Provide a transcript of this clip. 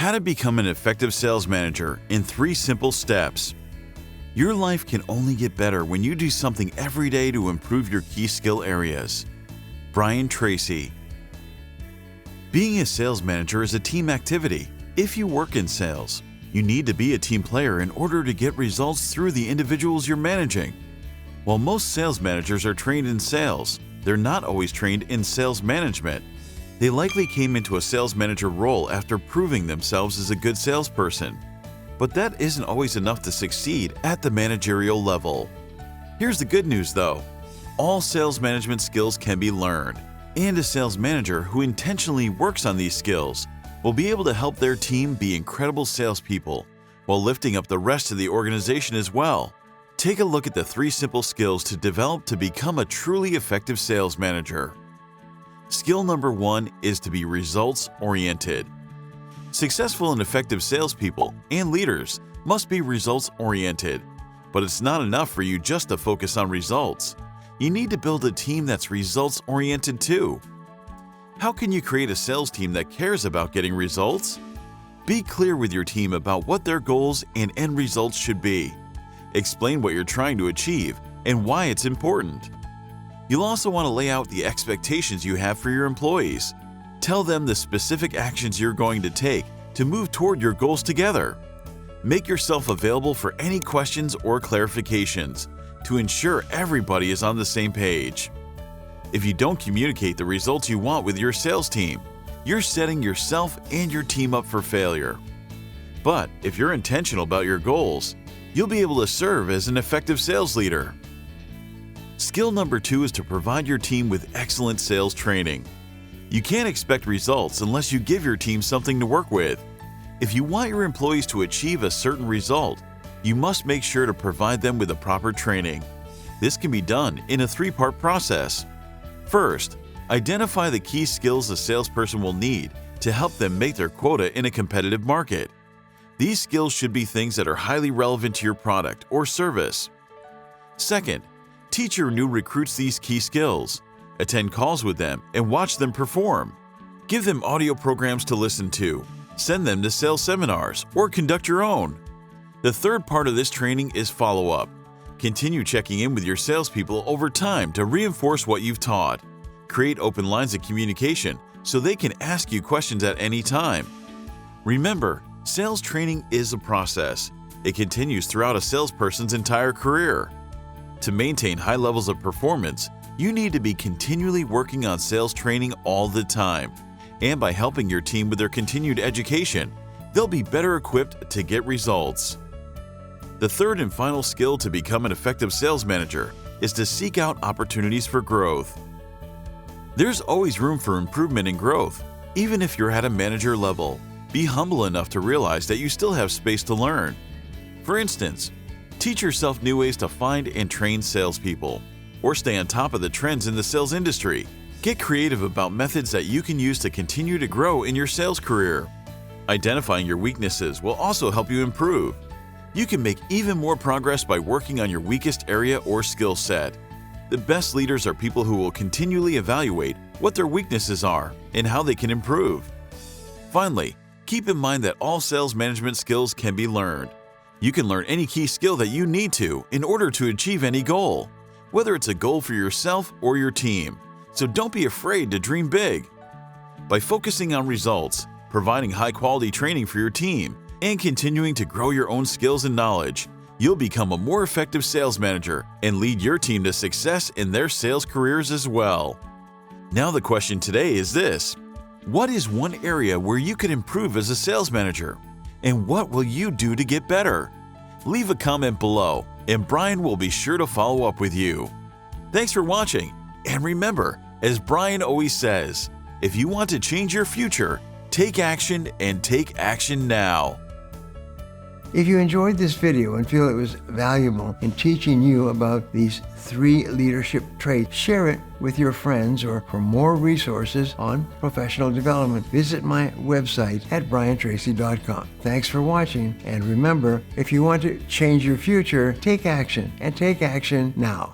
How to become an effective sales manager in 3 simple steps. Your life can only get better when you do something every day to improve your key skill areas. Brian Tracy. Being a sales manager is a team activity. If you work in sales, you need to be a team player in order to get results through the individuals you're managing. While most sales managers are trained in sales, they're not always trained in sales management. They likely came into a sales manager role after proving themselves as a good salesperson. But that isn't always enough to succeed at the managerial level. Here's the good news though. All sales management skills can be learned, and a sales manager who intentionally works on these skills will be able to help their team be incredible salespeople while lifting up the rest of the organization as well. Take a look at the 3 simple skills to develop to become a truly effective sales manager. Skill number 1 is to be results-oriented. Successful and effective salespeople and leaders must be results-oriented, but it's not enough for you just to focus on results. You need to build a team that's results-oriented too. How can you create a sales team that cares about getting results? Be clear with your team about what their goals and end results should be. Explain what you're trying to achieve and why it's important. You'll also want to lay out the expectations you have for your employees. Tell them the specific actions you're going to take to move toward your goals together. Make yourself available for any questions or clarifications to ensure everybody is on the same page. If you don't communicate the results you want with your sales team, you're setting yourself and your team up for failure. But if you're intentional about your goals, you'll be able to serve as an effective sales leader. Skill number 2 is to provide your team with excellent sales training. You can't expect results unless you give your team something to work with. If you want your employees to achieve a certain result, you must make sure to provide them with the proper training. This can be done in a 3-part process. First, identify the key skills a salesperson will need to help them make their quota in a competitive market. These skills should be things that are highly relevant to your product or service. Second, teach your new recruits these key skills. Attend calls with them and watch them perform. Give them audio programs to listen to. Send them to sales seminars or conduct your own. The third part of this training is follow-up. Continue checking in with your salespeople over time to reinforce what you've taught. Create open lines of communication so they can ask you questions at any time. Remember, sales training is a process. It continues throughout a salesperson's entire career. To maintain high levels of performance, you need to be continually working on sales training all the time. And by helping your team with their continued education, they'll be better equipped to get results. The third and final skill to become an effective sales manager is to seek out opportunities for growth. There's always room for improvement and growth, even if you're at a manager level. Be humble enough to realize that you still have space to learn. For instance, teach yourself new ways to find and train salespeople, or stay on top of the trends in the sales industry. Get creative about methods that you can use to continue to grow in your sales career. Identifying your weaknesses will also help you improve. You can make even more progress by working on your weakest area or skill set. The best leaders are people who will continually evaluate what their weaknesses are and how they can improve. Finally, keep in mind that all sales management skills can be learned. You can learn any key skill that you need to in order to achieve any goal, whether it's a goal for yourself or your team. So don't be afraid to dream big. By focusing on results, providing high-quality training for your team, and continuing to grow your own skills and knowledge, you'll become a more effective sales manager and lead your team to success in their sales careers as well. Now the question today is this: what is one area where you could improve as a sales manager? And what will you do to get better? Leave a comment below, and Brian will be sure to follow up with you. Thanks for watching, and remember, as Brian always says, if you want to change your future, take action and take action now. If you enjoyed this video and feel it was valuable in teaching you about these 3 leadership traits, share it with your friends, or for more resources on professional development, visit my website at BrianTracy.com. Thanks for watching, and remember, if you want to change your future, take action, and take action now.